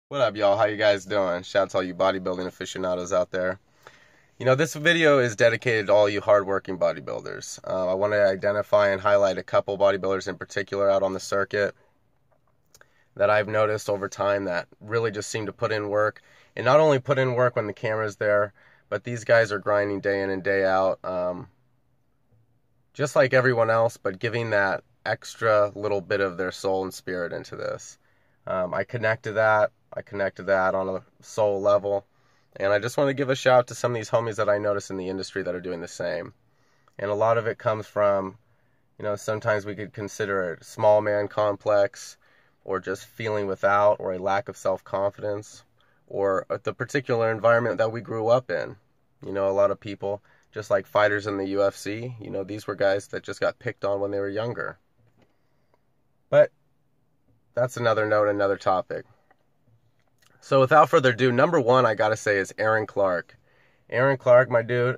What up, y'all? How you guys doing? Shout out to all you bodybuilding aficionados out there. This video is dedicated to all you hardworking bodybuilders. I want to identify and highlight a couple bodybuilders in particular out on the circuit that I've noticed over time that really just seem to put in work. And not only put in work when the camera's there, but these guys are grinding day in and day out, just like everyone else, but giving that extra little bit of their soul and spirit into this. I connect to that. I connect to that on a soul level. And I just want to give a shout out to some of these homies that I notice in the industry that are doing the same. And a lot of it comes from, sometimes we could consider it small man complex, or just feeling without, or a lack of self-confidence, or the particular environment that we grew up in. A lot of people, just like fighters in the UFC, these were guys that just got picked on when they were younger. But that's another note, another topic. So without further ado, number one I gotta say is Aaron Clark. Aaron Clark, my dude,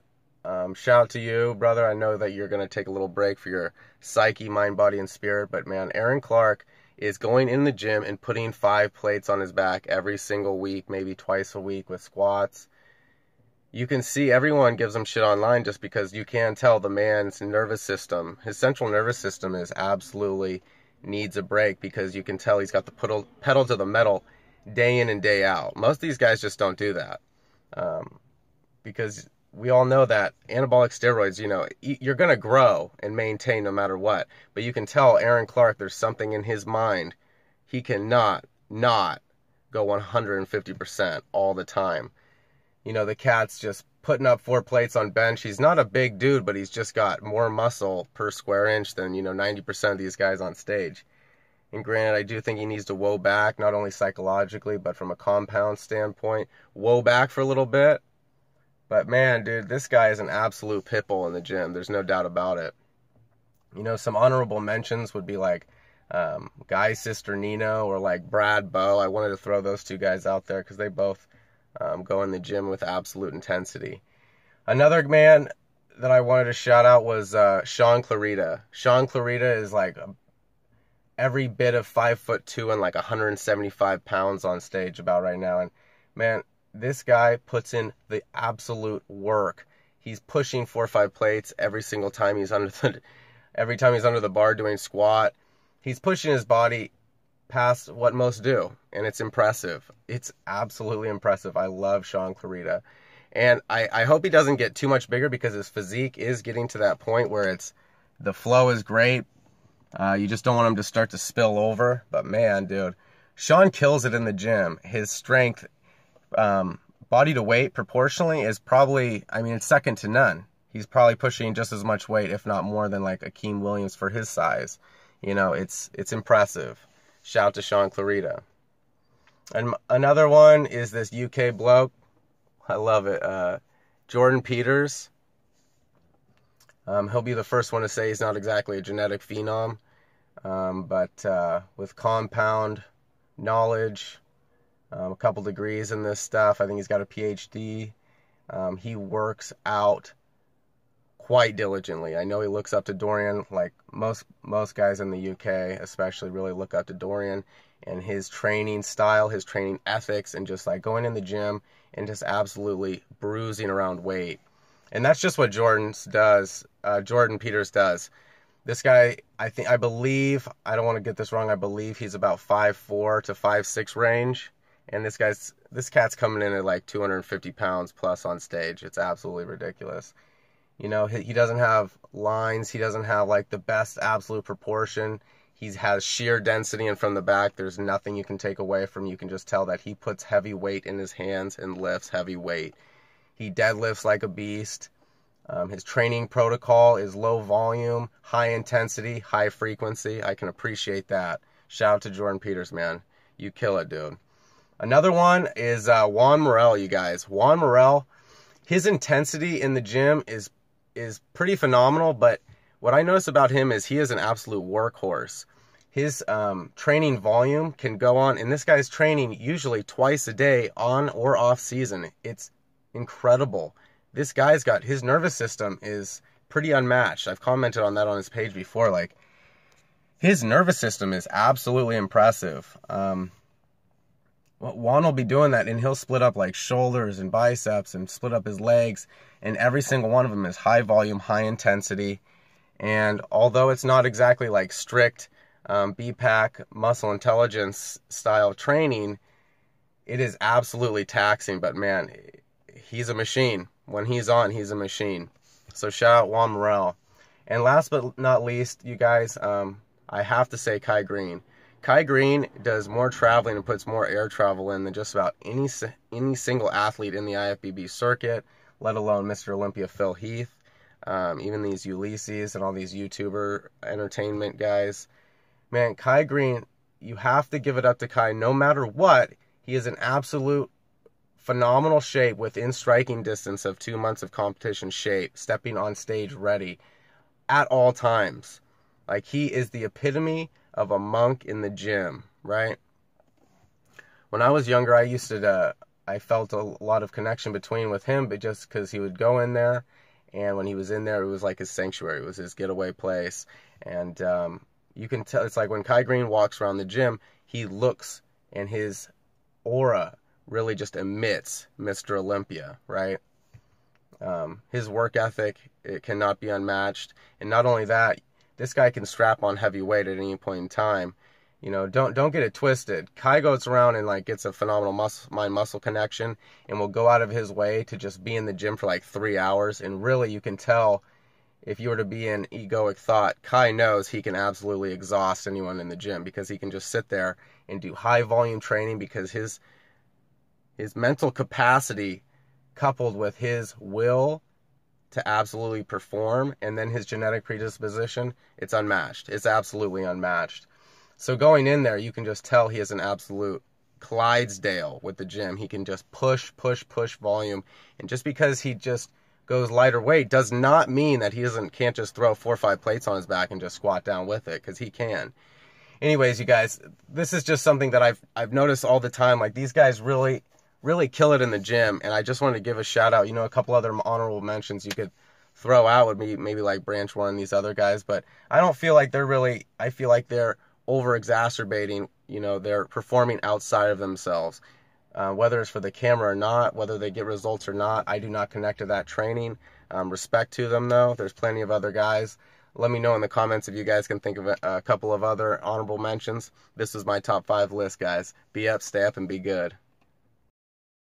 shout out to you, brother. I know that you're gonna take a little break for your psyche, mind, body, and spirit, but man, Aaron Clark is going in the gym and putting 5 plates on his back every single week, maybe twice a week with squats. You can see everyone gives him shit online just because you can tell the man's nervous system, his central nervous system is absolutely needs a break, because you can tell he's got the pedal to the metal day in and day out. Most of these guys just don't do that, because we all know that anabolic steroids, you're going to grow and maintain no matter what. But you can tell Aaron Clark, there's something in his mind. He cannot not go 150% all the time. The cat's just putting up 4 plates on bench. He's not a big dude, but he's just got more muscle per square inch than, 90% of these guys on stage. And granted, I do think he needs to woe back, not only psychologically, but from a compound standpoint. Woe back for a little bit. But man, dude, this guy is an absolute pitbull in the gym. There's no doubt about it. Some honorable mentions would be like Guy Cisternino or like Brad Bowe. I wanted to throw those two guys out there because they both go in the gym with absolute intensity. Another man that I wanted to shout out was Sean Clarita. Sean Clarita is like every bit of 5'2" and like 175 pounds on stage about right now. And man, this guy puts in the absolute work. He's pushing 4 or 5 plates every single time he's under the bar doing squat. He's pushing his body past what most do, and it's impressive. It's absolutely impressive. I love Sean Clarita. And I hope he doesn't get too much bigger, because his physique is getting to that point where the flow is great. You just don't want him to start to spill over. But man, dude, Sean kills it in the gym. His strength, body to weight proportionally, is probably, it's second to none. He's probably pushing just as much weight, if not more, than like Akeem Williams for his size. It's impressive. Shout to Sean Clarita. And another one is this UK bloke. I love it. Jordan Peters. He'll be the first one to say he's not exactly a genetic phenom, but with compound knowledge, a couple degrees in this stuff. I think he's got a PhD. He works out quite diligently. I know he looks up to Dorian, like most guys in the UK especially really look up to Dorian, and his training style, his training ethics, and just like going in the gym and just absolutely bruising around weight. And that's just what Jordan Peters does. This guy, I believe, I don't want to get this wrong, I believe he's about 5'4" to 5'6" range. And this cat's coming in at like 250 pounds plus on stage. It's absolutely ridiculous. He doesn't have lines. He doesn't have like the best absolute proportion. He has sheer density, and from the back, there's nothing you can take away from. You can just tell that he puts heavy weight in his hands and lifts heavy weight. He deadlifts like a beast. His training protocol is low volume, high intensity, high frequency. I can appreciate that. Shout out to Jordan Peters, man. You kill it, dude. Another one is Juan Morel, you guys. Juan Morel, his intensity in the gym is pretty phenomenal, but what I notice about him is he is an absolute workhorse. His training volume can go on, and this guy's training usually twice a day on or off season. It's incredible. This guy's got, his nervous system is pretty unmatched. I've commented on that on his page before. Like, his nervous system is absolutely impressive. Juan will be doing that, and he'll split up like shoulders and biceps and split up his legs, and every single one of them is high volume, high intensity. And although it's not exactly like strict BPAC muscle intelligence style training, it is absolutely taxing. But man, he's a machine. When he's on, he's a machine. So shout out Juan Morel. And last but not least, you guys, I have to say Kai Green. Kai Green does more traveling and puts more air travel in than just about any single athlete in the IFBB circuit, let alone Mr. Olympia Phil Heath, even these Ulysses and all these YouTuber entertainment guys. Man, Kai Green, you have to give it up to Kai no matter what. He is in absolute phenomenal shape within striking distance of 2 months of competition shape, stepping on stage ready at all times. Like, he is the epitome of a monk in the gym, right? When I was younger, I felt a lot of connection with him, but just because he would go in there, and when he was in there, it was like his sanctuary. It was his getaway place. And you can tell, it's like when Kai Green walks around the gym, he looks, and his aura really just emits Mr. Olympia, right? His work ethic, it cannot be unmatched. And not only that, this guy can strap on heavy weight at any point in time. You know, don't get it twisted. Kai goes around and like gets a phenomenal mind-muscle connection and will go out of his way to just be in the gym for like 3 hours. And really, you can tell, if you were to be in egoic thought, Kai knows he can absolutely exhaust anyone in the gym because he can just sit there and do high volume training, because his mental capacity coupled with his will to absolutely perform, and then his genetic predisposition, it's unmatched. It's absolutely unmatched. So going in there, you can just tell he is an absolute Clydesdale with the gym. He can just push volume. And just because he just goes lighter weight does not mean that he can't just throw 4 or 5 plates on his back and just squat down with it, because he can. Anyways, you guys, this is just something that I've noticed all the time. Like, these guys really kill it in the gym, and I just wanted to give a shout out. You know, a couple other honorable mentions you could throw out would be maybe like Branch One and these other guys, but I don't feel like I feel like they're over exacerbating. You know, they're performing outside of themselves, whether it's for the camera or not, whether they get results or not. I do not connect to that training. Respect to them though. There's plenty of other guys. Let me know in the comments if you guys can think of a couple of other honorable mentions. This is my top 5 list, guys. Be up, stay up, and be good.